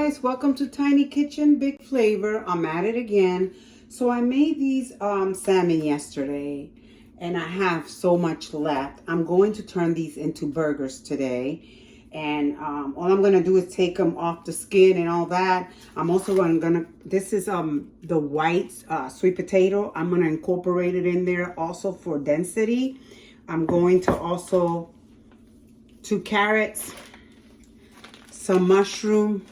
guys, welcome to Tiny Kitchen Big Flavor. I'm at it again. So I made these salmon yesterday and I have so much left. I'm going to turn these into burgers today. And all I'm gonna do is take them off the skin and all that. I'm also gonna this is the white sweet potato. I'm gonna incorporate it in there also for density. I'm going to also 2 carrots, some mushroom,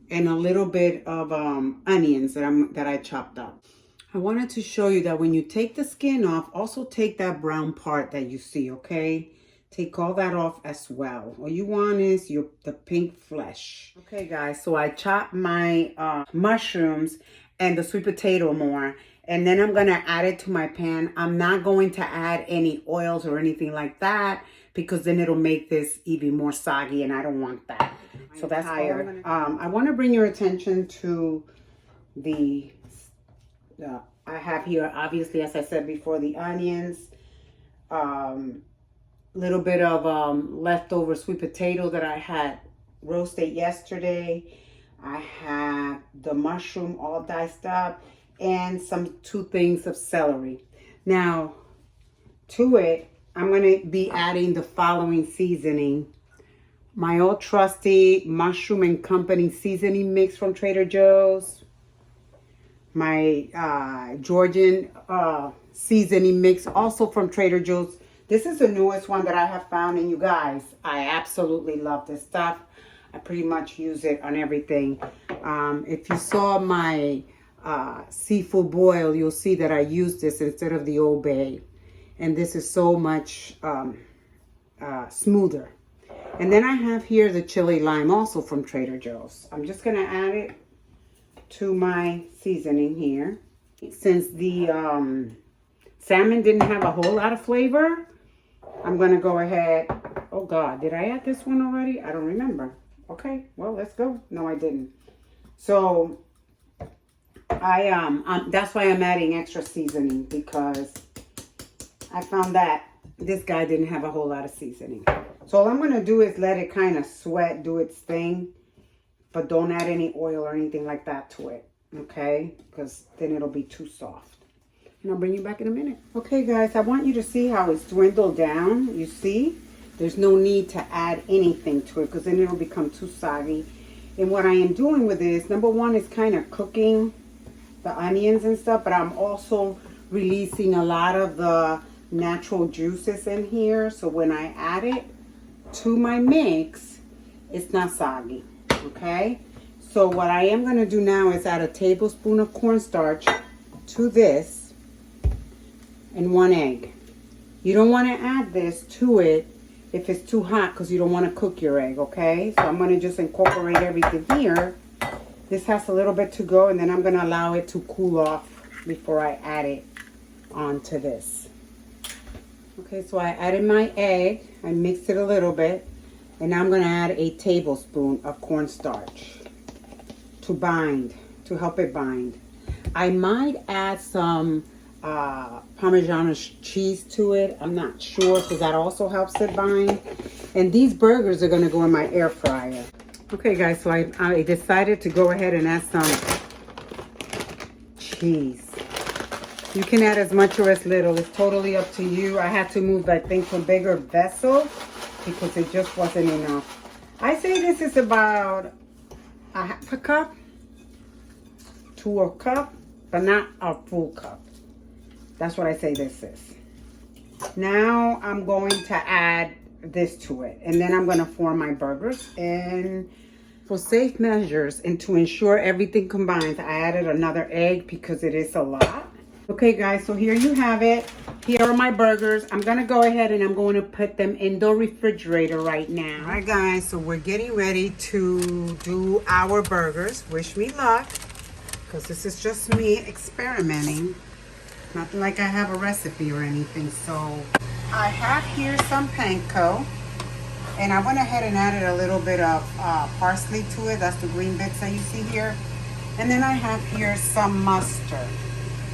and a little bit of onions that I chopped up. I wanted to show you that when you take the skin off, also take that brown part that you see, okay? Take all that off as well. All you want is the pink flesh. Okay, guys, so I chopped my mushrooms and the sweet potato more, and then I'm gonna add it to my pan. I'm not going to add any oils or anything like that because then it'll make this even more soggy, and I don't want that. So that's tired. I want to bring your attention to the I have here, obviously, as I said before, the onions, little bit of leftover sweet potato that I had roasted yesterday. I have the mushroom all diced up and 2 things of celery. Now, to it, I'm going to be adding the following seasoning. My old trusty Mushroom and Company seasoning mix from Trader Joe's. My Georgian seasoning mix also from Trader Joe's. This is the newest one that I have found, and you guys, I absolutely love this stuff. I pretty much use it on everything. If you saw my seafood boil, you'll see that I use this instead of the Old Bay. And this is so much smoother. And then I have here the chili lime also from Trader Joe's. I'm just going to add it to my seasoning here. Since the salmon didn't have a whole lot of flavor, I'm going to go ahead. Oh God, did I add this one already? I don't remember. Okay, well, let's go. No, I didn't. So that's why I'm adding extra seasoning, because I found that this guy didn't have a whole lot of seasoning. So all I'm going to do is let it kind of sweat, do its thing. But don't add any oil or anything like that to it. Okay? Because then it'll be too soft. And I'll bring you back in a minute. Okay, guys. I want you to see how it's dwindled down. You see? There's no need to add anything to it because then it'll become too soggy. And what I am doing with this, number one, is kind of cooking the onions and stuff. But I'm also releasing a lot of the natural juices in here, so when I add it to my mix, it's not soggy. Okay, so what I am going to do now is add a tablespoon of cornstarch to this and 1 egg. You don't want to add this to it if it's too hot because you don't want to cook your egg. Okay, so I'm going to just incorporate everything here. This has a little bit to go, and then I'm going to allow it to cool off before I add it onto this. Okay, so I added my egg. I mixed it a little bit. And now I'm going to add a tablespoon of cornstarch to help it bind. I might add some Parmesan cheese to it. I'm not sure because that also helps it bind. And these burgers are going to go in my air fryer. Okay, guys, so I decided to go ahead and add some cheese. You can add as much or as little. It's totally up to you. I had to move, I think, to a bigger vessel because it just wasn't enough. I say this is about a half a cup to a cup, but not a full cup. That's what I say this is. Now I'm going to add this to it, and then I'm going to form my burgers. And for safe measures and to ensure everything combines, I added another egg because it is a lot. Okay, guys, so here you have it. Here are my burgers. I'm going to go ahead and I'm going to put them in the refrigerator right now. All right, guys, so we're getting ready to do our burgers. Wish me luck, because this is just me experimenting. Nothing like I have a recipe or anything. So I have here some panko, and I went ahead and added a little bit of parsley to it. That's the green bits that you see here. And then I have here some mustard.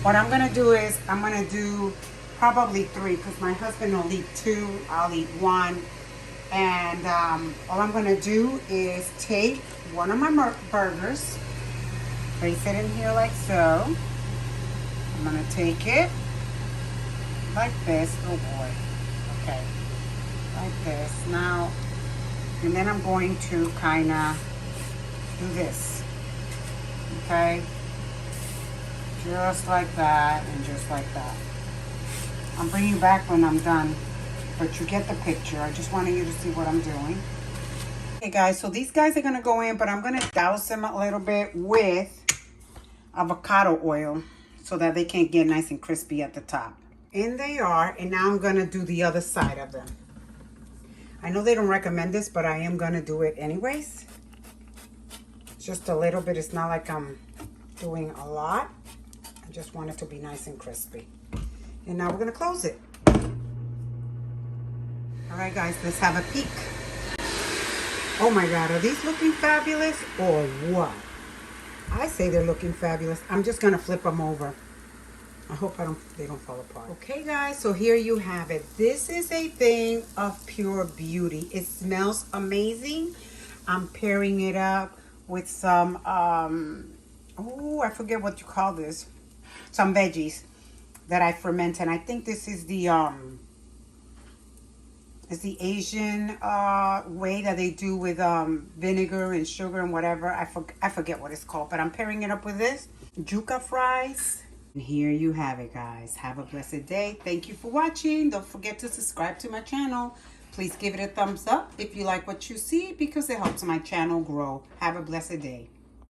What I'm going to do is I'm going to do probably 3 because my husband will eat 2. I'll eat 1. And all I'm going to do is take one of my burgers, place it in here like so. I'm going to take it like this. Oh boy. Okay. Like this. Now, and then I'm going to kind of do this. Okay. Just like that and just like that. I'm bringing back when I'm done, but you get the picture. I just wanted you to see what I'm doing. Okay guys, so these guys are gonna go in, but I'm gonna douse them a little bit with avocado oil so that they can get nice and crispy at the top. In they are, and now I'm gonna do the other side of them. I know they don't recommend this, but I am gonna do it anyways. Just a little bit. It's not like I'm doing a lot. I just want it to be nice and crispy. And now we're gonna close it. All right guys, let's have a peek. Oh my God, are these looking fabulous or what? I say they're looking fabulous. I'm just gonna flip them over. I hope they don't fall apart. Okay guys, so here you have it. This is a thing of pure beauty. It smells amazing. I'm pairing it up with some, oh, I forget what you call this. Some veggies that I ferment, and I think this is the Asian way that they do with vinegar and sugar and whatever. I forget what it's called, but I'm pairing it up with this yuca fries. And here you have it, guys. Have a blessed day. Thank you for watching. Don't forget to subscribe to my channel. Please give it a thumbs up if you like what you see, because it helps my channel grow. Have a blessed day.